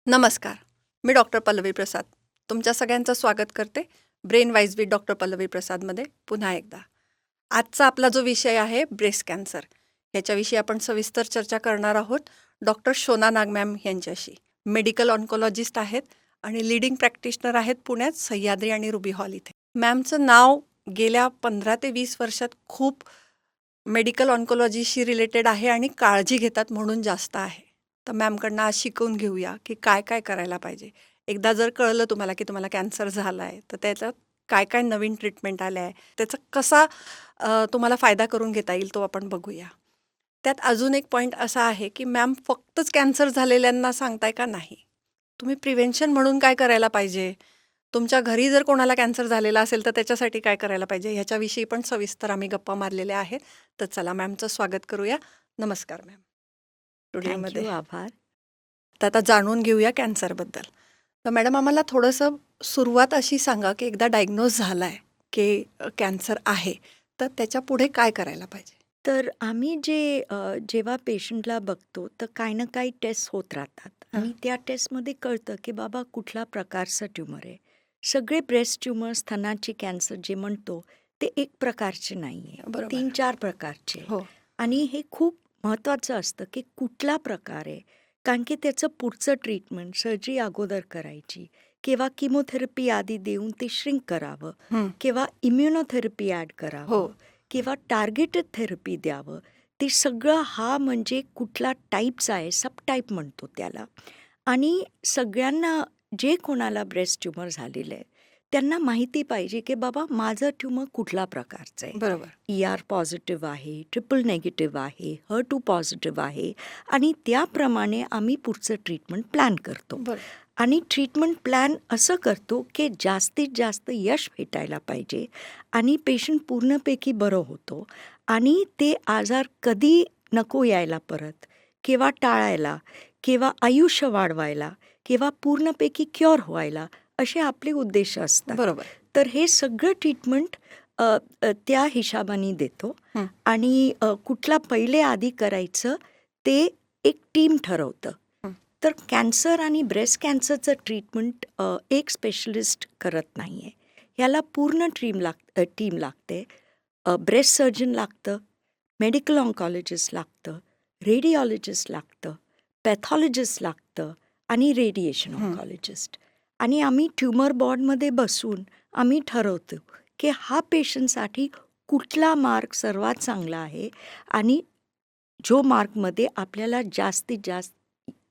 नमस्कार. मी डॉक्टर पल्लवी प्रसाद. तुमच्या सगळ्यांचं स्वागत करते brain wise with doctor Pallavi प्रसादमध्ये पुन्हा एकदा. आजचा आपला जो विषय आहे ब्रेस्ट कॅन्सर, ह्याच्याविषयी आपण सविस्तर चर्चा करणार आहोत डॉक्टर शोना नाग मॅम यांच्याशी. मेडिकल ऑन्कोलॉजिस्ट आहेत आणि लीडिंग प्रॅक्टिशनर आहेत पुण्यात सह्याद्री आणि रुबी हॉल इथे. मॅमचं नाव गेल्या 15 ते 20 वर्षात खूप मेडिकल ऑन्कोलॉजीशी रिलेटेड आहे आणि काळजी घेतात म्हणून जास्त आहे. तर मॅमकडनं आज शिकवून घेऊया की काय काय करायला पाहिजे. एकदा जर कळलं तुम्हाला की तुम्हाला कॅन्सर झाला आहे तर त्याच्यात काय काय नवीन ट्रीटमेंट आल्या आहे, त्याचा कसा तुम्हाला फायदा करून घेता येईल तो आपण बघूया. त्यात अजून एक पॉईंट असा आहे की मॅम फक्तच कॅन्सर झालेल्यांना सांगताय का नाही, तुम्ही प्रिव्हेन्शन म्हणून काय करायला पाहिजे, तुमच्या घरी जर कोणाला कॅन्सर झालेला असेल तर त्याच्यासाठी काय करायला पाहिजे, ह्याच्याविषयी पण सविस्तर आम्ही गप्पा मारलेल्या आहेत. तर चला मॅमचं स्वागत करूया. नमस्कार मॅम स्टुडिओमध्ये. आभार. तर आता जाणून घेऊया कॅन्सरबद्दल. तर मॅडम आम्हाला थोडंसं सुरुवात अशी सांगा की एकदा डायग्नोज झाला आहे की कॅन्सर आहे तर त्याच्या पुढे काय करायला पाहिजे. तर आम्ही जेव्हा पेशंटला बघतो तर काही ना काही टेस्ट होत राहतात आणि त्या टेस्टमध्ये कळतं की बाबा कुठल्या प्रकारचं ट्यूमर आहे. सगळे ब्रेस्ट ट्यूमर, स्तनाचे कॅन्सर जे म्हणतो ते एक प्रकारचे नाही आहे, बरोबर. 3-4 प्रकारचे आहे. हो आणि हे खूप महत्त्वाचं असतं की कुठला प्रकार आहे, कारण की त्याचं पुढचं ट्रीटमेंट सर्जरी अगोदर करायची किंवा किमोथेरपी आधी देऊन ते श्रिंक करावं हं. किंवा इम्युनोथेरपी ॲड करावं हो किंवा टार्गेटेड थेरपी द्यावं. ते सगळं हा म्हणजे कुठला टाईपचा आहे, सब टाईप म्हणतो त्याला. आणि सगळ्यांना जे कोणाला ब्रेस्ट ट्यूमर झालेलं आहे त्यांना माहिती पाहिजे की बाबा माझं ट्यूमर कुठल्या प्रकारचं आहे. बरोबर. ER पॉझिटिव्ह आहे, ट्रिपल नेगेटिव्ह आहे, HER2 पॉझिटिव्ह आहे आणि त्याप्रमाणे आम्ही पुढचं ट्रीटमेंट प्लॅन करतो. बरोबर. आणि ट्रीटमेंट प्लॅन असं करतो की जास्तीत जास्त यश भेटायला पाहिजे आणि पेशंट पूर्णपैकी बरं होतो आणि ते आजार कधी नको यायला परत किंवा टाळायला किंवा आयुष्य वाढवायला किंवा पूर्णपैकी क्युअर व्हायला असे आपले उद्देश असतात. बरोबर. तर हे सगळं ट्रीटमेंट त्या हिशोबाने देतो हं. आणि कुठला पहिले आधी करायचं ते एक टीम ठरवतं. तर कॅन्सर आणि ब्रेस्ट कॅन्सरचं ट्रीटमेंट एक स्पेशलिस्ट करत नाही आहे. ह्याला पूर्ण टीम लागते. ब्रेस्ट सर्जन लागतं, मेडिकल ऑन्कॉलॉजिस्ट लागतं, रेडिओलॉजिस्ट लागतं, पॅथॉलॉजिस्ट लागतं आणि रेडिएशन ऑन्कॉलॉजिस्ट. आणि आम्ही ट्यूमर बॉर्डमध्ये बसून आम्ही ठरवतो की हा पेशंटसाठी कुठला मार्ग सर्वात चांगला आहे आणि जो मार्गमध्ये आपल्याला जास्तीत जास्त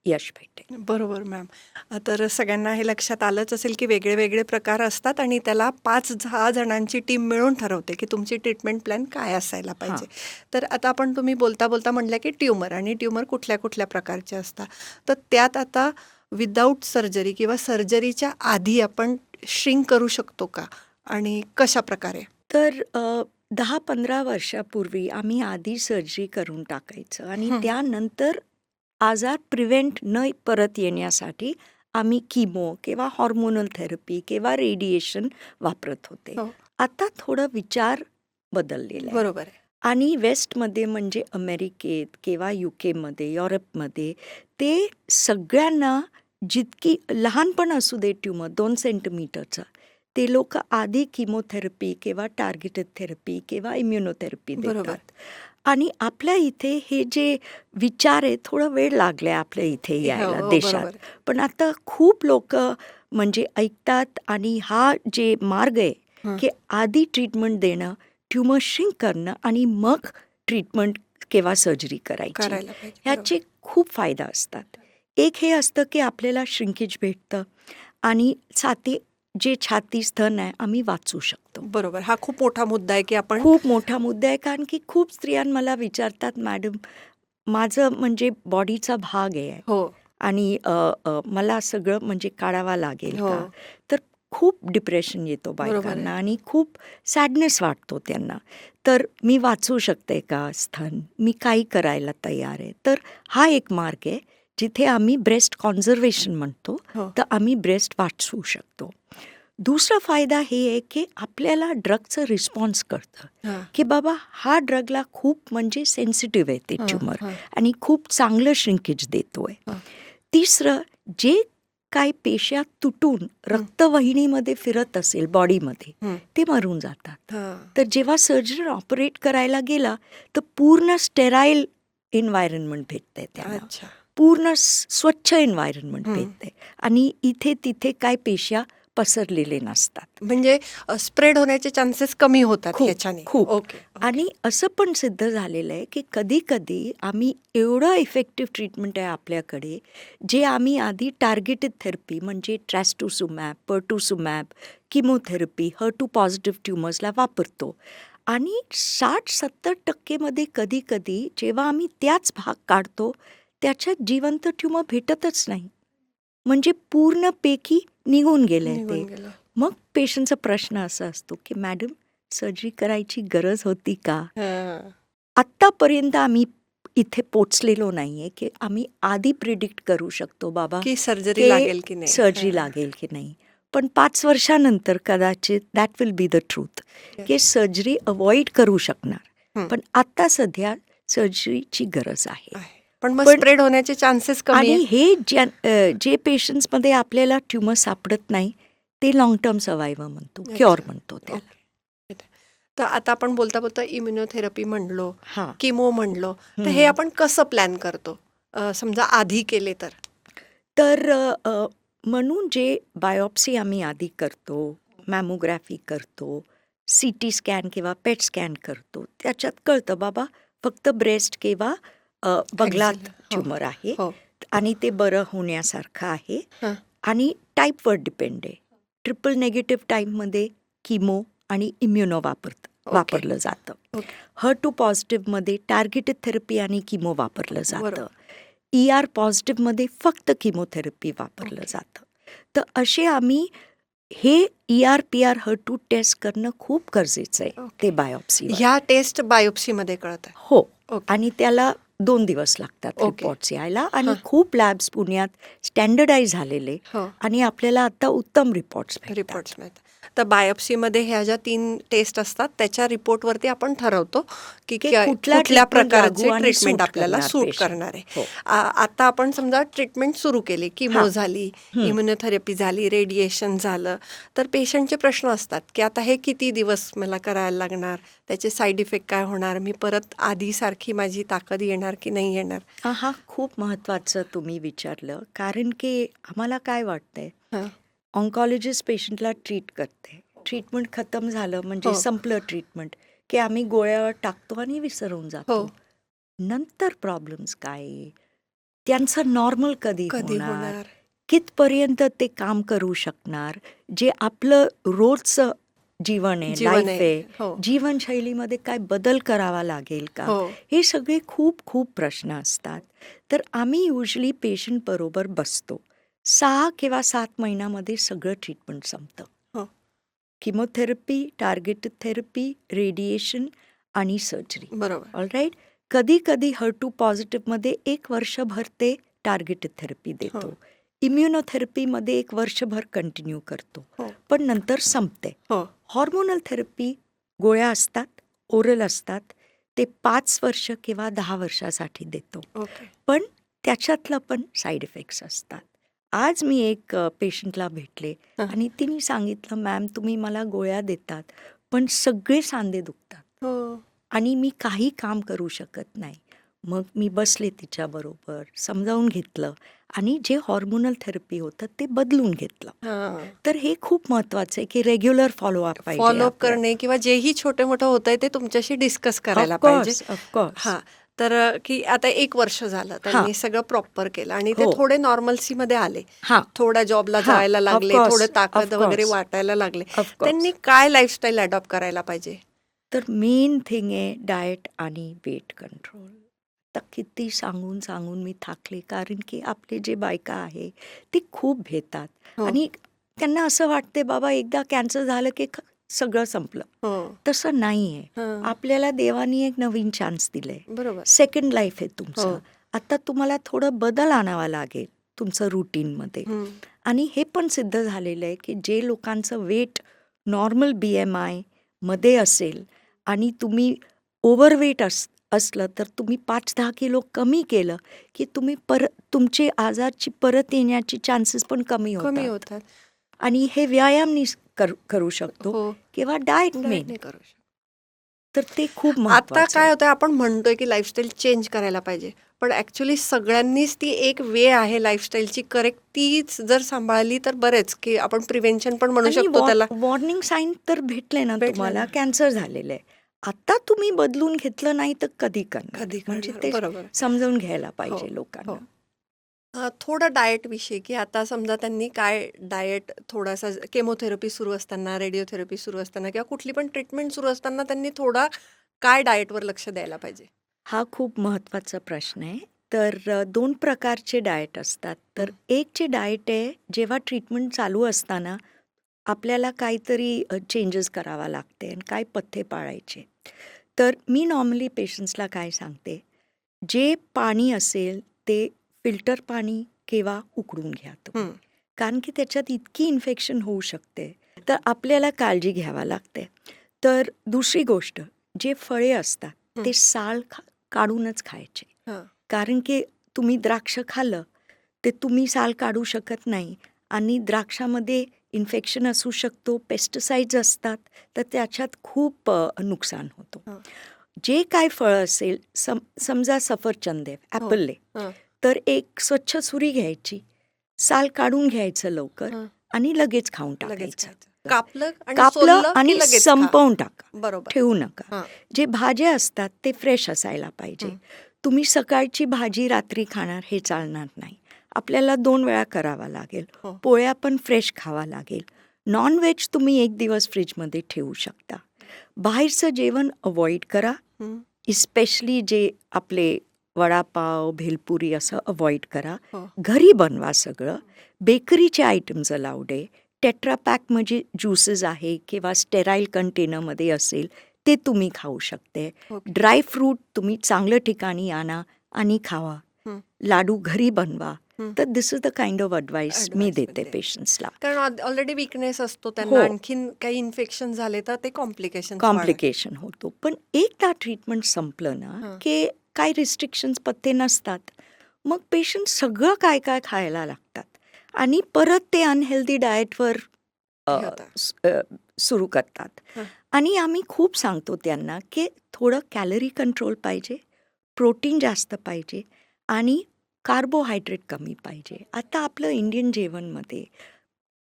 यश भेटेल. बरोबर मॅम. तर सगळ्यांना हे लक्षात आलंच असेल की वेगळे वेगळे प्रकार असतात आणि त्याला 5-6 जणांची टीम मिळून ठरवते की तुमची ट्रीटमेंट प्लॅन काय असायला पाहिजे. तर आता तुम्ही बोलता बोलता म्हटलं की ट्यूमर आणि ट्यूमर कुठल्या कुठल्या प्रकारचे असतात. तर त्यात आता विदाऊट सर्जरी किंवा सर्जरीच्या आधी आपण श्रिंक करू शकतो का आणि कशा प्रकारे. तर 10-15 वर्षापूर्वी आम्ही आधी सर्जरी करून टाकायचं आणि त्यानंतर आजार प्रिव्हेंट न परत येण्यासाठी आम्ही किमो किंवा हॉर्मोनल थेरपी किंवा रेडिएशन वापरत होते. आता थोडं विचार बदललेला आहे. बरोबर आहे. आणि वेस्टमध्ये म्हणजे अमेरिकेत किंवा युकेमध्ये, युरोपमध्ये ते सगळ्यांना जितकी लहान पण असू दे ट्यूमर 2 सेंटीमीटरचं, ते लोक आधी किमोथेरपी किंवा टार्गेटेड थेरपी किंवा इम्युनोथेरपी देतात. आणि आपल्या इथे हे जे विचार आहे थोडा वेळ लागलाय आपल्या इथे यायला देशात. पण आता खूप लोक म्हणजे ऐकतात आणि हा जे मार्ग आहे की आधी ट्रीटमेंट देणं, ट्यूमर श्रिंक करणं आणि मग ट्रीटमेंट किंवा सर्जरी करायची, ह्याचे खूप फायदा असतात. एक हे असतं की आपल्याला श्रिंकेज भेटतं आणि छाती स्तन आहे आम्ही वाचवू शकतो. बरोबर. हा खूप मोठा मुद्दा आहे की आपण खूप मोठा मुद्दा आहे, कारण की खूप स्त्रिया मला विचारतात मॅडम माझं म्हणजे बॉडीचा भाग आहे आणि मला सगळं म्हणजे काढावा लागेल का. तर खूप डिप्रेशन येतो बायकांना आणि खूप सॅडनेस वाटतो त्यांना. तर मी वाचवू शकते का स्तन, मी काही करायला तयार आहे. तर हा एक मार्ग आहे जिथे आम्ही ब्रेस्ट कॉन्झर्वेशन म्हणतो, तर आम्ही ब्रेस्ट वाचवू शकतो. दुसरा फायदा हे आहे की आपल्याला ड्रगचं रिस्पॉन्स कळतं की बाबा हा ड्रगला खूप म्हणजे सेन्सिटिव्ह आहे ते ट्यूमर आणि खूप चांगलं श्रिंकेज देतोय. तिसरं जे काही पेश्या तुटून रक्तवाहिनीमध्ये फिरत असेल बॉडीमध्ये, हं. ते मरून जातात. हां. तर जेव्हा सर्जन ऑपरेट करायला गेला तर पूर्ण स्टेराईल एन्व्हायरमेंट भेटतंय त्यांना, अच्छा. पूर्ण स्वच्छ एन्व्हायरमेंट हं. भेटते आणि इथे तिथे काय पेश्या पसरलेले नसतात. म्हणजे स्प्रेड होण्याचे चान्सेस कमी होतात खूप ह्याच्याने. खूप ओके. आणि असं पण सिद्ध झालेलं आहे की कधी कधी आम्ही एवढं इफेक्टिव्ह ट्रीटमेंट आहे आपल्याकडे, जे आम्ही आधी टार्गेटेड थेरपी म्हणजे ट्रॅस्टुसुमॅब, पर्टुसुमॅब, किमोथेरपी HER2 पॉझिटिव्ह ट्युमर्सला वापरतो आणि 60-70% कधी कधी जेव्हा आम्ही त्याच भाग काढतो त्याच्यात जिवंत ट्युमर भेटतच नाही, म्हणजे पूर्णपैकी निघून गेलंय ते. निघून गेलं. मग पेशंटचा प्रश्न असा असतो की मॅडम, सर्जरी करायची गरज होती का? हां. आत्तापर्यंत आम्ही इथे पोचलेलो नाहीये की आम्ही आधी प्रिडिक्ट करू शकतो बाबा की सर्जरी की लागेल की नाही. सर्जरी हां. लागेल की नाही. पण 5 वर्षानंतर कदाचित that will be the truth की Yes. सर्जरी अवॉइड करू शकणार. हं. पण आता सध्या सर्जरीची गरज आहे. आहे. पण मग पण स्प्रेड होण्याचे चान्सेस कमी आणि आहेत. हे जे पेशंट्समध्ये आपल्याला ट्युमर सापडत नाही ते लॉंग टर्म सर्वायव्हर म्हणतो, क्युअर अच्छा. म्हणतो त्याला. ओके. ठीक आहे. तर आता आपण बोलता बोलता इम्युनोथेरपी म्हणलो, हां. किमो म्हणलो, तर हे आपण कसं प्लॅन करतो? समजा आधी केले तर? तर म्हणून जे बायोप्सी आम्ही आधी करतो, मॅमोग्राफी करतो, CT स्कॅन किंवा पेट स्कॅन करतो, त्याच्यात कळतं बाबा फक्त ब्रेस्ट किंवा बगलात Axilla. हो. ट्युमर आहे हो. आणि ते बरं होण्यासारखं आहे हां. आणि टाईपवर डिपेंड आहे. ट्रिपल निगेटिव्ह टाईपमध्ये किमो आणि इम्युनो ओके. वापरलं जातं. ओके. HER2 पॉझिटिव्हमध्ये टार्गेटेड थेरपी आणि किमो वापरलं जातं. बरोबर. ER पॉझिटिव्हमध्ये फक्त किमोथेरपी वापरलं जातं. तर असे आम्ही हे ER-PR HER2 टेस्ट करणं खूप गरजेचं आहे ओके. ते बायोप्सीवर. ह्या टेस्ट बायोप्सीमध्ये कळतात. हो. ओके. आणि त्याला 2 दिवस लागतात ओके. रिपोर्ट्स यायला आणि हां. खूप लॅब्स पुण्यात स्टँडर्डाईज झालेले हो. आणि आपल्याला आता उत्तम रिपोर्ट्स रिपोर्ट्स भेटतात. मिळतात. तर बायोप्सीमध्ये ह्या ज्या 3 टेस्ट असतात त्याच्या रिपोर्टवरती आपण ठरवतो की की कुठला कुठल्या ट्रीटमेंट लागू प्रकारचे आणि ट्रीटमेंट सूट आपल्याला करणार सूट पेशंट. करणार आहे. हो. आता आपण समजा ट्रीटमेंट सुरू केली, किमो हां. झाली, हं. इम्युनोथेरपी झाली, रेडिएशन झालं, तर पेशंटचे प्रश्न असतात की आता हे किती दिवस मला करायला लागणार, त्याचे साईड इफेक्ट काय होणार, मी परत आधीसारखी माझी ताकद येणार की नाही येणार. हा खूप महत्त्वाचं तुम्ही विचारलं, कारण की आम्हाला काय वाटतंय, हां. ऑन्कॉलॉजिस्ट पेशंटला ट्रीट करते, ट्रीटमेंट खतम झालं म्हणजे हो. संपलं ट्रीटमेंट की आम्ही गोळ्यावर टाकतो आणि विसरून हो. जातो. नंतर प्रॉब्लेम्स काय आहे? त्यांचं नॉर्मल कधी कधी होणार, होणार? कितपर्यंत ते काम करू शकणार, जे आपलं रोजचं जीवन आहे, जीवन लाईफ आहे. आहे, हो. जीवनशैलीमध्ये काय बदल करावा लागेल का, हो. हे सगळे खूप खूप प्रश्न असतात. तर आम्ही युजली पेशंट बरोबर बसतो. 6 किंवा 7 महिन्यामध्ये सगळं ट्रीटमेंट संपतं. हो. किमोथेरपी, टार्गेटेड थेरपी, रेडिएशन आणि सर्जरी. बरोबर. ऑलराईट. कधी कधी HER2 पॉझिटिव्हमध्ये 1 वर्षभर ते टार्गेटेड थेरपी देतो. हो. इम्युनोथेरपीमध्ये 1 वर्षभर कंटिन्यू करतो, हो. पण नंतर संपते. हो. हॉर्मोनल थेरपी गोळ्या असतात, ओरल असतात, ते 5 वर्ष किंवा 10 वर्षासाठी देतो. ओके. पण त्याच्यातलं पण साईड इफेक्ट्स असतात. आज मी एक पेशंटला भेटले हां. आणि तिने सांगितलं, मॅम तुम्ही मला गोळ्या देतात पण सगळे सांधे दुखतात हो. आणि मी काही काम करू शकत नाही. मग मी बसले तिच्याबरोबर, समजावून घेतलं आणि जे हॉर्मोनल थेरपी होतं ते बदलून घेतलं. हां. तर हे खूप महत्त्वाचं आहे की रेग्युलर फॉलोअप पाहिजे फॉलोअप आपलं. करणे किंवा जेही छोटे-मोठं होतंय ते तुमच्याशी डिस्कस करायला पाहिजे. Of course, of course. हां. तर की आता 1 वर्ष झालं हां. त्यांनी सगळं प्रॉपर केलं आणि ते हो. थोडे नॉर्मल्सीमध्ये आले. हां. थोड्या जॉबला हां. जायला लागले, ऑफकोर्स, थोडं ताकद वगैरे ऑफकोर्स, वाटायला लागले. ऑफकोर्स. त्यांनी काय लाईफस्टाईल अडॉप्ट करायला पाहिजे? तर मेन थिंग आहे डाएट आणि वेट कंट्रोल. आता किती सांगून सांगून मी थाकले, कारण की आपले जे बायका आहे ते खूप भेतात हो. आणि त्यांना असं वाटते बाबा एकदा कॅन्सर झालं की सगळं संपलं. हो. तसं नाही आहे. हां. आपल्याला देवानी एक नवीन चान्स दिले, बरोबर. सेकंड लाईफ आहे तुमचं. हो. आता तुम्हाला थोडं बदल आणावा लागेल तुमचं रुटीनमध्ये. हं. आणि हे पण सिद्ध झालेलं आहे की जे लोकांचं वेट नॉर्मल BMI मध्ये असेल आणि तुम्ही ओव्हरवेट असलं तर तुम्ही 5-10 किलो कमी केलं की तुम्ही तुमचे आजारची परत येण्याची चान्सेस पण कमी कमी होतात. होतात. आणि हे व्यायामनी करू शकतो हो. किंवा डाएट डाएट मेन. नाही करू शकत. तर ते खूप आता महत्वाचं काय आहे. होतंय, आपण म्हणतोय की लाईफस्टाईल चेंज करायला पाहिजे, पण ऍक्च्युली सगळ्यांनीच ती एक वे आहे लाईफस्टाईलची करेक्ट, तीच जर सांभाळली तर बरेच, की आपण प्रिव्हेन्शन पण म्हणू आणि शकतो त्याला. वॉर्निंग साईन तर भेटले ना भेटलं तुम्हाला, ना. कॅन्सर झालेलं आहे. आता तुम्ही बदलून घेतलं नाही तर कधी करणार? कधी म्हणजे करणार? ते बरोबर. समजावून घ्यायला हो, पाहिजे लोकांना. हो. थोडं डाएटविषयी, की आता समजा त्यांनी काय डाएट थोडासा केमोथेरपी सुरू असताना, रेडिओथेरपी सुरू असताना किंवा कुठली पण ट्रीटमेंट सुरू असताना त्यांनी थोडा काय डाएटवर लक्ष द्यायला पाहिजे? हा खूप महत्त्वाचा प्रश्न आहे. तर 2 प्रकारचे डाएट असतात. तर एक जे डाएट आहे, जेव्हा ट्रीटमेंट चालू असताना आपल्याला काहीतरी चेंजेस करावा लागते आणि काय पथ्ये पाळायचे. तर मी नॉर्मली पेशंट्सला काय सांगते, जे पाणी असेल ते फिल्टर पाणी किंवा उकळून घ्या तुम्ही. हं. कारण की त्याच्यात इतकी इन्फेक्शन होऊ शकते, तर आपल्याला काळजी घ्यावी लागते. तर दुसरी गोष्ट, जे फळे असतात हं. ते साल काढूनच खायचे. हां. कारण की तुम्ही द्राक्ष खाल्लं, ते तुम्ही साल काढू शकत नाही आणि द्राक्षामध्ये इन्फेक्शन असू शकतो, पेस्टिसाइड्स असतात, तर त्याच्यात खूप नुकसान होतो. हां. जे काय फळं असेल, समजा सफरचंद आहे, हो. ॲपल आहे, हां. तर एक स्वच्छ सुरी घ्यायची, साल काढून घ्यायचं लवकर हां. आणि लगेच खाऊन लगेच टाकायचं. खायचं. कापलं आणि कापलं सोललं आणि की लगेच खा. संपवून टाका, बरोबर. ठेवू नका. हां. जे भाज्या असतात ते फ्रेश असायला पाहिजे. हं. तुम्ही सकाळची भाजी रात्री खाणार हे चालणार नाही. आपल्याला 2 वेळा करावा लागेल. हो. पोळ्या पण फ्रेश खावा लागेल. नॉन-व्हेज तुम्ही 1 दिवस फ्रिजमध्ये ठेवू शकता. बाहेरचं जेवण अव्हॉइड करा. हं. इस्पेशली जे आपले वडापाव, भेलपुरी असं अव्हॉइड करा. हो. घरी बनवा सगळं. बेकरीचे आयटम्स अलाउड आहे. टेट्रा पॅक म्हणजे ज्युसेस आहे किंवा स्टेराईल कंटेनरमध्ये असेल ते तुम्ही खाऊ शकते. ओके. ड्राय फ्रूट तुम्ही चांगल्या ठिकाणी आणा आणि खावा. हं. लाडू घरी बनवा. हं. तर this is the kind of advice मी ॲडव्हाइस देते देते. पेशंट्सला. कारण ऑलरेडी वीकनेस असतो हो. त्यांना, आणखीन काही इन्फेक्शन झाले तर ते कॉम्प्लिकेशन्स वाढतात. कॉम्प्लिकेशन होतो. पण एकदा ट्रीटमेंट संपलं ना, हां. की काही रिस्ट्रिक्शन्स पथ्ये नसतात. मग पेशंट सगळं काय काय खायला लागतात आणि परत ते अनहेल्दी डाएटवर हे होतं. सुरू करतात. हं. आणि आम्ही खूप सांगतो त्यांना की थोडं कॅलरी कंट्रोल पाहिजे, प्रोटीन जास्त पाहिजे आणि कार्बोहायड्रेट कमी पाहिजे. आता आपलं इंडियन जेवणमध्ये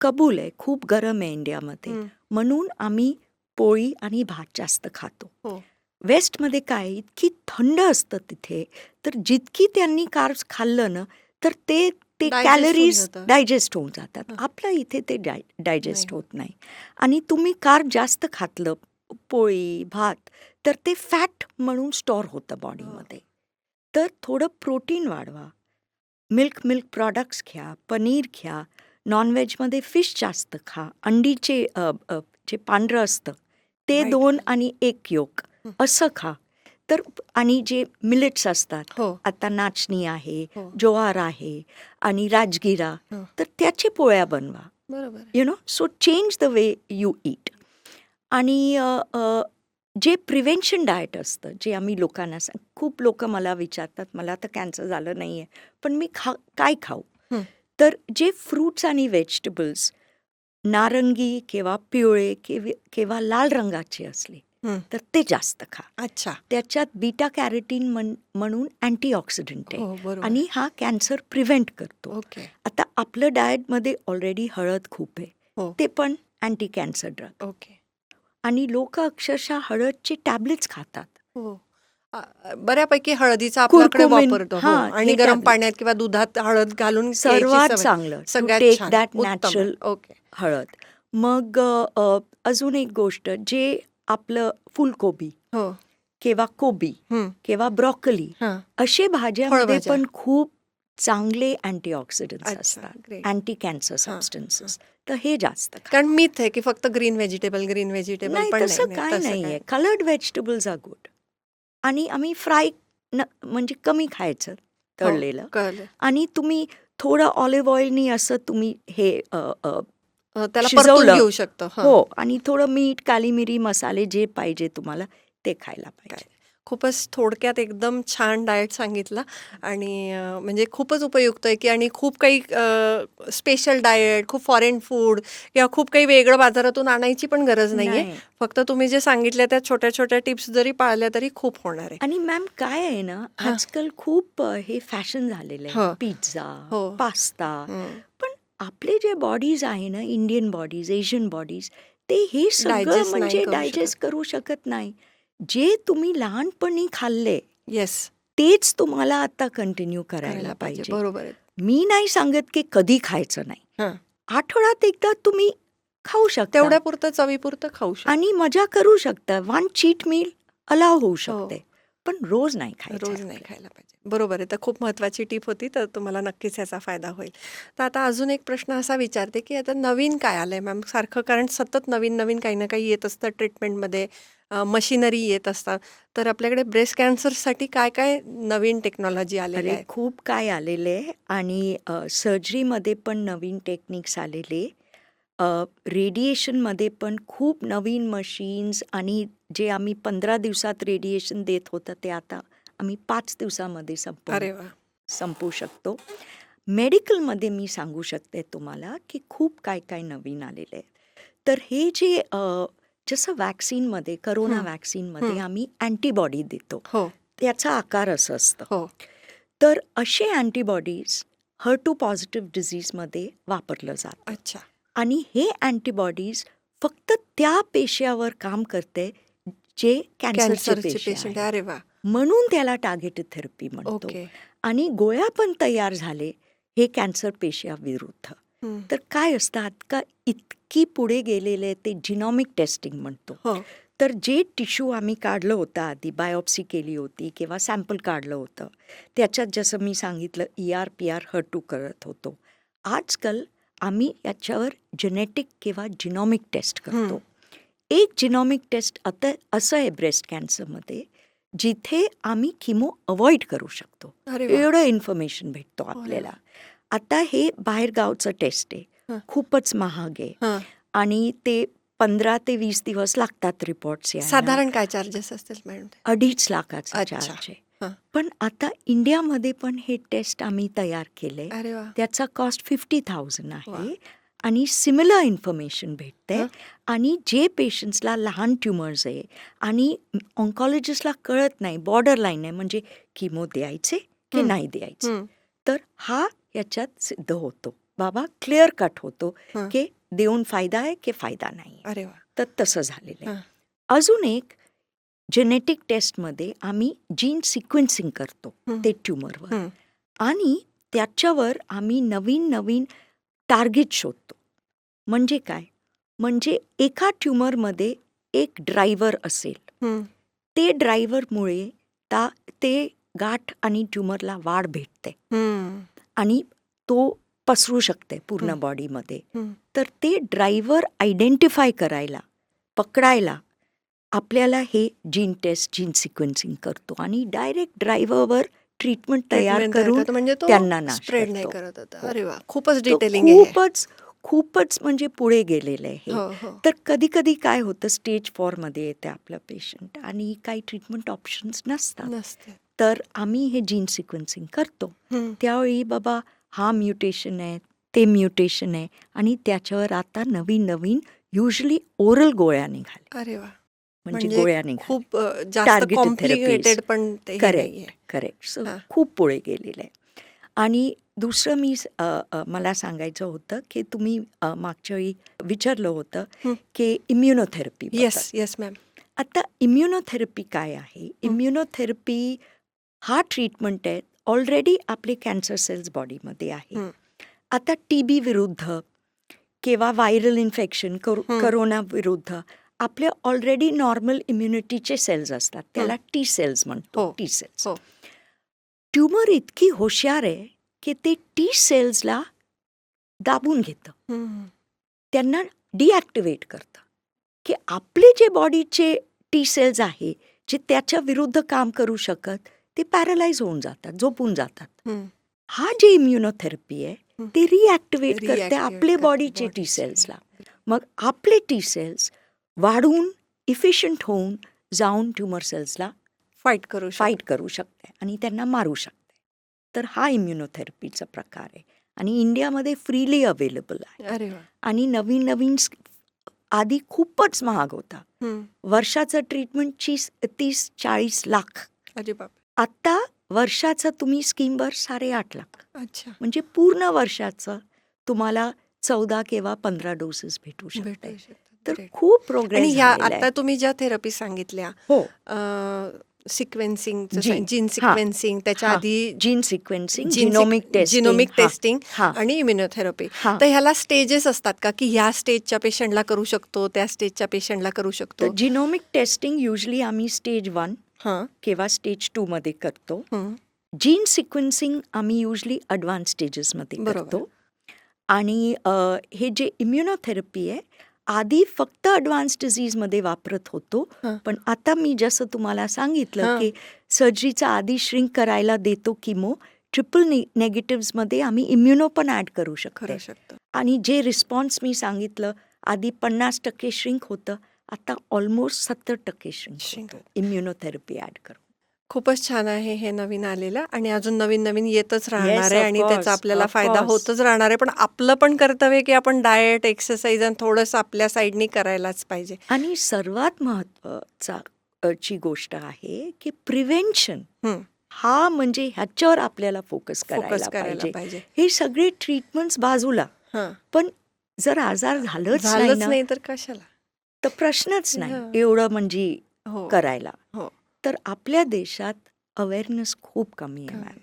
कबूल आहे, खूप गरम आहे इंडियामध्ये, हं. म्हणून आम्ही पोळी आणि भात जास्त खातो. हो. वेस्टमध्ये काय इतकी थंड असतं तिथे, तर जितकी त्यांनी कार्ब्स खाल्लं ना, तर ते डायजेस्ट होऊन कॅलरीज जातं. डायजेस्ट होऊन जातात. हं. आपल्या इथे ते डायजेस्ट नाही. होत नाही. आणि तुम्ही कार्ब जास्त खातलं, पोळी, भात, तर ते फॅट म्हणून स्टोअर होतं बॉडीमध्ये. तर थोडं प्रोटीन वाढवा. मिल्क प्रॉडक्ट्स घ्या, पनीर घ्या, नॉनव्हेजमध्ये फिश जास्त खा, अंडीचे जे पांढरं असतं ते White. 2 आणि 1 योक हं. असं खा. तर आणि जे मिलेट्स असतात, हो. आता नाचणी आहे, हो. ज्वार आहे आणि राजगिरा, हो. तर त्याची पोळ्या बनवा. बरोबर. You know, so change the way you eat. आणि जे प्रिव्हेन्शन डाएट असतं, जे आम्ही लोकांना खूप लोक मला विचारतात, मला तर कॅन्सर झालं नाही आहे, पण मी काय खाऊ? हं. तर जे फ्रूट्स आणि व्हेजिटेबल्स नारंगी किंवा पिवळे किंवा लाल रंगाचे असले हं. तर ते जास्त खा. अच्छा. त्याच्यात बीटा कॅरोटीन म्हणून अँटीऑक्सिडंट आहे हो, बरोबर. आणि हा कॅन्सर प्रिव्हेंट करतो. ओके. आता आपलं डाएटमध्ये ऑलरेडी हळद खूप आहे, हो. ते पण अँटी कॅन्सर ड्रग. ओके. आणि लोक अक्षरशः हळदचे टॅबलेट्स खातात. हो. बऱ्यापैकी हळदीचा आपल्याकडे कुरकुमिन, वापरतो. हो. हां, आणि हे गरम टॅबलेट पाण्यात किंवा दुधात हळद घालून प्यायची सर्वात सवय. चांगलं टू सगळ्यात टेक छान. दॅट उत्तम आहे. Natural okay. हळद. मग अजून एक गोष्ट, जे आपलं फुलकोबी हो. किंवा कोबी हं. किंवा ब्रॉकली हां. असे भाज्यामध्ये फळभाज्या. पण खूप चांगले अँटीऑक्सिडंट्स अच्छा. असतात, ग्रेट. अँटी कॅन्सर हां, सबस्टन्सेस. तर हे जास्त खा. कारण मिथ आहे की फक्त ग्रीन व्हेजिटेबल नाही, पण तसं नाही. काय तसं नाहीये. काय. Coloured vegetables are good. आणि आम्ही फ्राय म्हणजे कमी खायचं हो. तळलेलं. कळलं. आणि तुम्ही थोडं ऑलिव्ह ऑइलनी असं तुम्ही हे त्याला परतून शिजवलं. घेऊ शकतो. हां. हो, आणि थोडं मीठ, काली मिरी, मसाले जे पाहिजे तुम्हाला ते खायला पाहिजे. खूपच थोडक्यात एकदम छान डाएट सांगितला आणि म्हणजे खूपच उपयुक्त आहे की आणि खूप काही स्पेशल डाएट, खूप फॉरेन फूड किंवा खूप काही वेगळं बाजारातून आणायची पण गरज नाही आहे. नाही. फक्त तुम्ही जे सांगितल्या त्या छोट्या-छोट्या टिप्स जरी पाळल्या तरी खूप होणार आहे. आणि मॅम काय आहे ना, हां. आजकाल खूप हे फॅशन झालेलं आहे. हो. पिझ्झा, हो. पास्ता. हं. पण आपले जे बॉडीज आहे ना, इंडियन बॉडीज, एशियन बॉडीज, ते हे सगळं डायजेस्ट नाही म्हणजे करू डायजेस्ट शकत. करू शकत नाही. जे तुम्ही लहानपणी खाल्ले, येस. तेच तुम्हाला आता कंटिन्यू करायला करायला पाहिजे. पाहिजे. बरोबर आहे. मी नाही सांगत की कधी खायचं नाही. हां. आठवड्यात एकदा तुम्ही खाऊ शकता तेवढ्यापुरतं चवीपुरतं खाऊ शकतो. आणि मजा करू शकता. वन चीट मील अलाव होऊ हो. शकते. पण रोज नाही खायचं रोज आहे नाही आपल्याला. खायला पाहिजे. बरोबर आहे. तर खूप महत्त्वाची टिप होती. तर तुम्हाला नक्कीच याचा फायदा होईल. तर आता अजून एक प्रश्न असा विचारते, की आता नवीन काय आलंय मॅम? सारखं कारण सतत नवीन-नवीन काही ना काही येत असतं ट्रीटमेंटमध्ये. मशिनरी येत असतात. तर आपल्याकडे ब्रेस्ट कॅन्सरसाठी काय-काय नवीन टेक्नॉलॉजी आलेल्या अरे आहेत? खूप काय आलेलं आहे आणि सर्जरीमध्ये पण नवीन टेक्निक्स आलेले. रेडिएशनमध्ये पण खूप नवीन मशीन्स आणि जे आम्ही 15 दिवसात रेडिएशन देत होतं ते आता आम्ही 5 दिवसामध्ये अरे वाह! संपवू शकतो. मेडिकलमध्ये मी सांगू शकते तुम्हाला की खूप काय काय नवीन आलेलं आहे. तर हे जे जसं वॅक्सिनमध्ये, कोरोना हं, वॅक्सिनमध्ये हं. आम्ही अँटीबॉडी देतो. हो, त्याचा आकार असं असतं. हो. तर असे अँटीबॉडीज HER2 पॉझिटिव्ह डिझीजमध्ये वापरलं जातं अच्छा. आणि हे अँटीबॉडीज फक्त त्या पेशियावर काम करते जे कॅन्सरचे कॅन्सरचे पेशी पेशंट आहे. आहे. अरे वाह! म्हणून त्याला टार्गेटेड थेरपी म्हणतो. ओके. आणि गोळ्या पण तयार झाले हे कॅन्सर पेशियाविरुद्ध. हं. तर काय असतात का इतकी पुढे गेलेले ते जिनॉमिक टेस्टिंग म्हणतो. हो. तर जे टिश्यू आम्ही काढलं होतं आधी, बायोप्सी केली होती किंवा सॅम्पल काढलं होतं, त्याच्यात जसं मी सांगितलं ER-PR HER2 करत होतो. आजकाल आम्ही याच्यावर जेनेटिक किंवा जिनॉमिक टेस्ट करतो. एक जिनॉमिक टेस्ट आता असं आहे ब्रेस्ट कॅन्सरमध्ये, जिथे आम्ही किमो अवॉइड करू शकतो. अरे वाह! एवढं इन्फॉर्मेशन भेटतो अरे आपल्याला. वाह! आता हे बाहेरगावचं टेस्ट आहे. हं. खूपच महाग आहे हां. आणि ते 15 ते 20 दिवस लागतात रिपोर्ट्स यायला. साधारण काय चार्जेस असतील मॅडम? 2.5 लाखाचा अच्छा. चार्ज आहे. हां. पण आता इंडियामध्ये पण हे टेस्ट आम्ही तयार केले. अरे वाह! त्याचा कॉस्ट 50,000 वाह! आहे आणि सिमिलर इन्फॉर्मेशन भेटते. हं. आणि जे पेशंट्सला लहान ट्युमर्स आहे आणि ऑन्कॉलॉजिस्टला कळत नाही, बॉर्डर लाईन आहे म्हणजे किमो द्यायचे की हं. नाही द्यायचे. हं. तर हा याच्यात सिद्ध होतो. बाबा क्लिअर कट होतो हं. की देऊन फायदा आहे की फायदा नाही आहे. अरे वाह! तर तसं झालेलं आहे. हं. अजून एक जेनेटिक टेस्टमध्ये आम्ही जीन सिक्वेन्सिंग करतो हं. ते ट्युमरवर हं. आणि त्याच्यावर आम्ही नवीन नवीन टार्गेट शोधतो. म्हणजे काय? म्हणजे एका ट्युमरमध्ये एक ड्रायव्हर असेल. हं. ते ड्रायव्हरमुळे ते गाठ आणि ट्युमरला वाढ भेटते हं. आणि तो पसरू शकते पूर्ण हं. बॉडीमध्ये. हं. तर ते ड्रायव्हर आयडेंटिफाय करायला, पकडायला आपल्याला हे जीन टेस्ट, जीन सिक्वेन्सिंग करतो आणि डायरेक्ट ड्रायव्हरवर ट्रीटमेंट तयार ट्रीटमेंट तयार करून करतो म्हणजे तो त्यांना नाश स्प्रेड नाही करतो. करत होता. हो. अरे वाह! खूपच तो डिटेलिंग आहे हे. खूपच म्हणजे पुढे गेलेलं आहे हे. हो, हो. तर कधी-कधी काय होतं स्टेज 4मध्ये येते आपलं पेशंट आणि काही ट्रीटमेंट ऑप्शन्स नसतात. नसते. तर आम्ही हे जीन सिक्वेन्सिंग करतो. हं. त्यावेळी बाबा हा म्युटेशन आहे, ते म्युटेशन आहे आणि त्याच्यावर आता नवीन युजुअली ओरल गोळ्या निघाल्या. अरे वाह! म्हणजे म्हणजे गोळ्या निघाल्या. खूप जास्त टार्गेटेड कॉम्प्लिकेटेड थेरपीज. पण ते हे नाहीये. करेक्ट. सो हां. खूप पुढे गेलेलं आहे. आणि दुसरं मला सांगायचं होतं की तुम्ही मागच्या वेळी विचारलं होतं हं. की इम्युनोथेरपी. Yes, yes ma'am. आता इम्युनोथेरपी काय आहे? इम्युनोथेरपी हा ट्रीटमेंट आहे. ऑलरेडी आपले कॅन्सर सेल्स बॉडीमध्ये आहे. हं. आता TB विरुद्ध किंवा व्हायरल इन्फेक्शन, कोरोना विरुद्ध आपले ऑलरेडी नॉर्मल इम्युनिटीचे सेल्स असतात. त्याला T सेल्स म्हणतो. हो. T cells. हो. ट्युमर इतकी हुशार आहे की ते T सेल्सला दाबून घेतं. हं. त्यांना डिॲक्टिवेट करतं की आपले जे बॉडीचे T सेल्स आहे जे त्याच्या विरुद्ध काम करू शकत ते पॅरालाइज होऊन जातात, झोपून जातात. हं. हा जे इम्युनोथेरपी आहे हं. ते रिॲक्टिवेट करते रिॲक्टिव्हेट आपले करते बॉडीचे T बॉडीचे. सेल्सला. मग आपले T सेल्स वाढून इफिशियंट होऊन जाऊन ट्युमर सेल्सला फाईट करू शकतो. फाईट करू शकते आणि त्यांना मारू शकते. तर हा इम्युनोथेरपीचा प्रकार आहे आणि इंडियामध्ये फ्रीली अवेलेबल आहे. अरे वा. आणि नवीन नवीन आधी खूपच महाग होता. वर्षाचं ट्रीटमेंट 30-40 लाख. अरे बाप. आता वर्षाचं तुम्ही स्कीमवर 8.5 लाख. अच्छा. म्हणजे पूर्ण वर्षाचं तुम्हाला 14 किंवा 15 डोसेस भेटू शकते. भेटू शकतात. तर Great. खूप आणि प्रोग्रेस ह्या झालेला आता आहे. तुम्ही ज्या थेरपी सांगितल्या हो, सिक्वेन्सिंग, जीन. जीन हां, सिक्वेन्सिंग, त्याच्या हां. आधी gene sequencing, genomic testing. Genomic हां, टेस्टिंग हां, आणि इम्युनोथेरपी. हां. तर ह्याला स्टेजेस असतात का, की ह्या स्टेजच्या पेशंटला करू शकतो, त्या स्टेजच्या पेशंटला करू तर शकतो? जिनोमिक टेस्टिंग युजली आम्ही स्टेज 1 हां. किंवा स्टेज 2 मध्ये करतो. हं. जीन सिक्वेन्सिंग आम्ही युजली ॲडव्हान्स स्टेजेसमध्ये बरोबर. करतो. आणि हे जे इम्युनोथेरपी आहे आधी फक्त ॲडव्हान्स डिझीजमध्ये वापरत होतो. हां. पण आता मी जसं तुम्हाला सांगितलं हां. की सर्जरीचा आधी श्रिंक करायला देतो किमो, ट्रिपल नेगेटिव्हजमध्ये आम्ही इम्युनो पण ॲड करू शकतो. करू शकतो. आणि जे रिस्पॉन्स मी सांगितलं आधी 50% श्रिंक होतं, आता ऑलमोस्ट 70% श्रिंक Shrink होतं इम्युनोथेरपी ॲड करून. खूपच छान आहे हे नवीन आलेलं आणि अजून नवीन नवीन येतच राहणार Yes, आहे of आणि course, त्याचा आपल्याला of फायदा course. होतच राहणार आहे. पण आपलं पण कर्तव्य की आपण डाएट, एक्सरसाइज आणि थोडंसं आपल्या साईडनी करायलाच पाहिजे. आणि सर्वात महत्त्वाची गोष्ट आहे की प्रिव्हेन्शन हं. हा म्हणजे ह्याच्यावर आपल्याला फोकस फोकस करायला करायला पाहिजे. पाहिजे. हे सगळे ट्रीटमेंट्स बाजूला, हां. पण जर आजार झालंच नाही झालंच ना नाही तर कशाला? तर प्रश्नच नाही हां. एवढं म्हणजे हो. करायला. हो. तर आपल्या देशात अवेअरनेस खूप कमी आहे कमी. मॅम.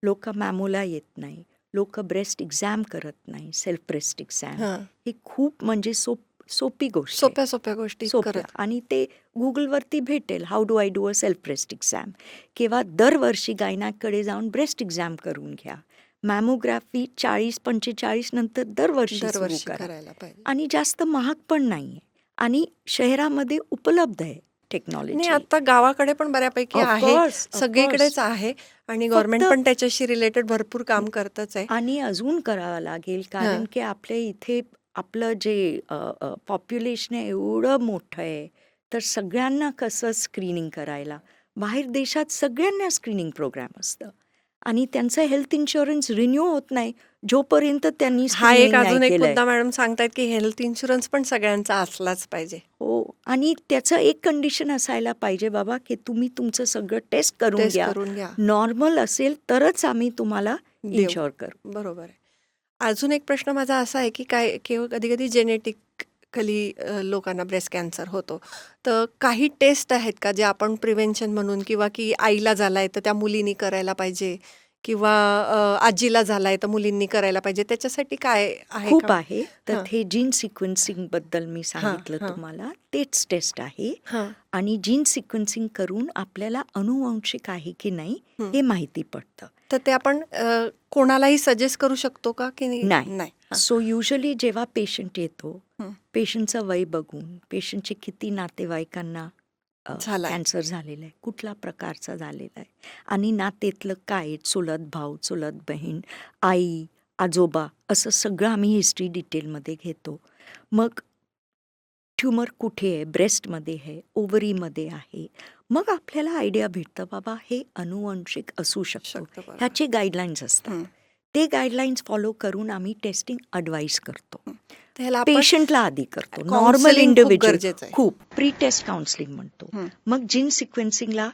लोक मॅमोला येत नाही, लोक ब्रेस्ट एक्झाम करत नाही, सेल्फ ब्रेस्ट एक्झाम. हां. ही खूप म्हणजे सोपी गोष्ट आहे. सोप्या गोष्टी सोप्या. करत. आणि ते गुगलवरती भेटेल, how do I do a self breast exam, किंवा दरवर्षी गायनॅककडे जाऊन ब्रेस्ट एक्झाम करून घ्या. मॅमोग्राफी 40-45 नंतर दरवर्षी सुरू दरवर्षी करा. करायला पाहिजे. आणि जास्त महाग पण नाही आहे आणि शहरामध्ये उपलब्ध आहे नाही, टेक्नॉलॉजी. आता गावाकडे पण बऱ्यापैकी Of आहे, course, of सगळीकडेच course. आहे आणि गव्हर्नमेंट फक्त- पण त्याच्याशी रिलेटेड भरपूर काम करतच आहे. आणि अजून करावं लागेल कारण हां. की आपल्या इथे आपलं जे पॉप्युलेशन आहे एवढं मोठं आहे, तर सगळ्यांना कसं स्क्रीनिंग करायला. बाहेर देशात सगळ्यांना स्क्रीनिंग प्रोग्राम असतं आणि त्यांचं हेल्थ इन्शुरन्स रिन्यू होत नाही जोपर्यंत त्यांनी हा एक स्क्रीनिंग अजून नाही एक केलंय. मुद्दा मॅडम सांगतायत की हेल्थ इन्शुरन्स पण सगळ्यांचा असलाच पाहिजे. हो, आणि त्याचं एक कंडिशन असायला पाहिजे बाबा की तुम्ही तुमचं सगळं टेस्ट करून टेस्ट घ्या. करून घ्या. नॉर्मल असेल तरच आम्ही तुम्हाला देऊ. इन्शुअर करू. बरोबर आहे. अजून एक प्रश्न माझा असा आहे की काय कधी कधी जेनेटिकली लोकांना ब्रेस्ट कॅन्सर होतो, तर काही टेस्ट आहेत का जे आपण प्रिव्हेन्शन म्हणून, किंवा की आईला झालाय तर त्या मुलींनी करायला पाहिजे, किंवा आजीला झालाय तर मुलींनी करायला पाहिजे, त्याच्यासाठी काय आहे खूप का? आहे. तर हां. हे जीन सिक्वेन्सिंग बद्दल मी सांगितलं हां. तुम्हाला, तेच टेस्ट आहे. हां. आणि जीन सिक्वेन्सिंग करून आपल्याला अनुवांशिक आहे की नाही हं. हे माहिती पडतं. तर ते आपण कोणालाही सजेस्ट करू शकतो का की नाही. नाही? हां. सो युजली जेव्हा पेशंट येतो, हं. पेशंटचं वय बघून, पेशंटचे किती नातेवाईकांना झालाय. कॅन्सर झालेला आहे, कुठल्या प्रकारचा झालेला आहे, आणि नातेतलं काय, चुलत भाऊ, चुलत बहीण, आई, आजोबा, असं सगळं आम्ही हिस्ट्री डिटेलमध्ये घेतो. मग ट्युमर कुठे आहे, ब्रेस्टमध्ये आहे, ओव्हरीमध्ये आहे, मग आपल्याला आयडिया भेटतं बाबा हे अनुवंशिक असू शकतो. बरोबर. ह्याचे गाईडलाईन्स असतात. हं. ते गाईडलाईन्स फॉलो करून आम्ही टेस्टिंग ॲडवाईस करतो. तर ह्याला आपण पेशंटला आधी करतो, Counseling नॉर्मल खूप इंडिव्हिज्युअल गरजेचं आहे. खूप प्री टेस्ट काउन्सिलिंग म्हणतो. हं. मग जीन सिक्वेन्सिंगला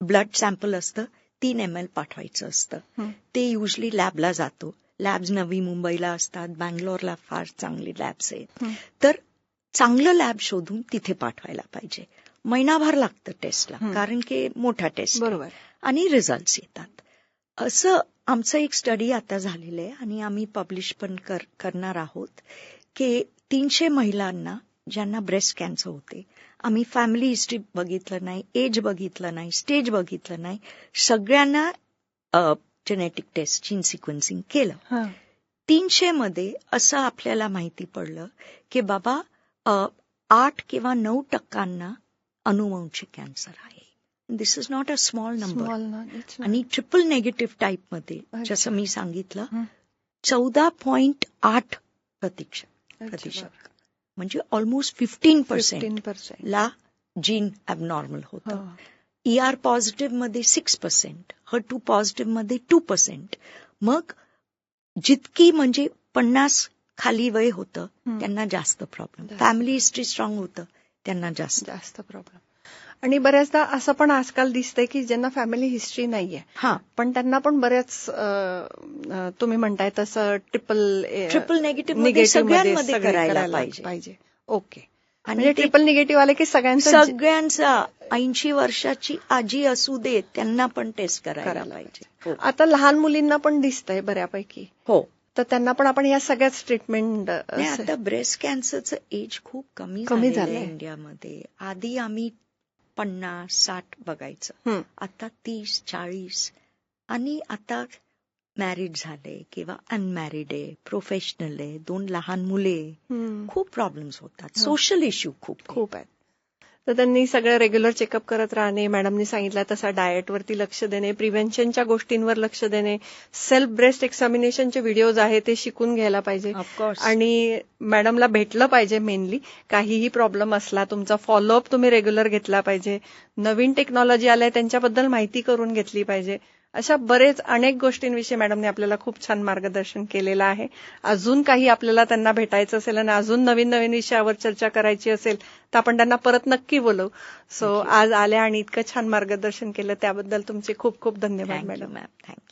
ब्लड सॅम्पल असतं, 3 ml पाठवायचं असतं. हं. ते युजली लॅबला जातो. लॅब्स नवी मुंबईला असतात, बँगलोरला फार चांगले लॅब्स आहेत. हं. तर चांगलं लॅब शोधून तिथे पाठवायला पाहिजे. महिनाभर लागतं टेस्टला, हं. कारण की मोठा टेस्ट आहे. बरोबर. आणि रिझल्ट्स येतात. असं आमचं एक स्टडी आता झालेलं आहे आणि आम्ही पब्लिश पण करणार आहोत की 300 महिलांना ज्यांना ब्रेस्ट कॅन्सर होते, आम्ही फॅमिली हिस्ट्री बघितलं नाही, एज बघितलं नाही, स्टेज बघितलं नाही, सगळ्यांना जेनेटिक टेस्ट जीन सिक्वेन्सिंग केलं. हां. 300 मध्ये असं आपल्याला माहिती पडलं की बाबा 8 किंवा 9% अनुवंशिक कॅन्सर आहे. This is not a small number. Small ना, it's not. आणि ट्रिपल नेगेटिव्ह टाईपमध्ये अच्छा. जसं मी सांगितलं हं. 14.8% अच्छा. म्हणजे ऑलमोस्ट 15% 15%. ला जीन ॲबनॉर्मल होतं. हो. ER पॉझिटिव्हमध्ये 6%, HER2 पॉझिटिव्हमध्ये 2%. मग जितकी म्हणजे 50 खाली वय होतं त्यांना जास्त प्रॉब्लेम, फॅमिली हिस्ट्री स्ट्रॉंग होतं त्यांना जास्त प्रॉब्लेम. आणि बऱ्याचदा असं पण आजकाल दिसतंय की ज्यांना फॅमिली हिस्ट्री नाहीये हा पण त्यांना पण बऱ्याच तुम्ही म्हणताय तसं ट्रिपल नेगेटिव्ह सगळ्यांमध्ये करायला पाहिजे. ओके. आणि म्हणजे ट्रिपल निगेटिव्ह आले की सगळ्यांचा 80 वर्षाची आजी असू दे त्यांना पण टेस्ट करायला पाहिजे. आता लहान मुलींना पण दिसतंय बऱ्यापैकी. हो. तर त्यांना पण आपण या सगळ्याच ट्रीटमेंट. आता ब्रेस्ट कॅन्सरचं एज खूप कमी झालंय इंडियामध्ये. आधी आम्ही 50-60 बघायचं, आता 30-40. आणि आता मॅरिड झाले किंवा अनमॅरिड आहे, प्रोफेशनल आहे, 2 लहान मुले, खूप प्रॉब्लेम्स होतात. सोशल इश्यू खूप आहेत. तर त्यांनी सगळं रेग्युलर चेकअप करत राहणे, मॅडमनी सांगितलं तसा डाएटवरती लक्ष देणे, प्रिव्हेन्शनच्या गोष्टींवर लक्ष देणे, सेल्फ ब्रेस्ट एक्झामिनेशनचे व्हिडिओज आहे ते शिकून घ्यायला पाहिजे. आणि मॅडमला भेटलं पाहिजे. मेनली काहीही प्रॉब्लेम असला तुमचा फॉलोअप तुम्ही रेग्युलर घेतला पाहिजे. नवीन टेक्नॉलॉजी आल्या त्यांच्याबद्दल माहिती करून घेतली पाहिजे. अशा अनेक गोष्टींविषयी मॅडमने आपल्याला खूप छान मार्गदर्शन केलेलं आहे. अजून काही आपल्याला त्यांना भेटायचं असेल आणि अजून नवीन नवीन विषयावर चर्चा करायची असेल तर आपण त्यांना परत नक्की बोलवू. सो आज आल्या आणि इतकं छान मार्गदर्शन केलं त्याबद्दल तुमचे खूप खूप धन्यवाद मॅडम. थँक्यू.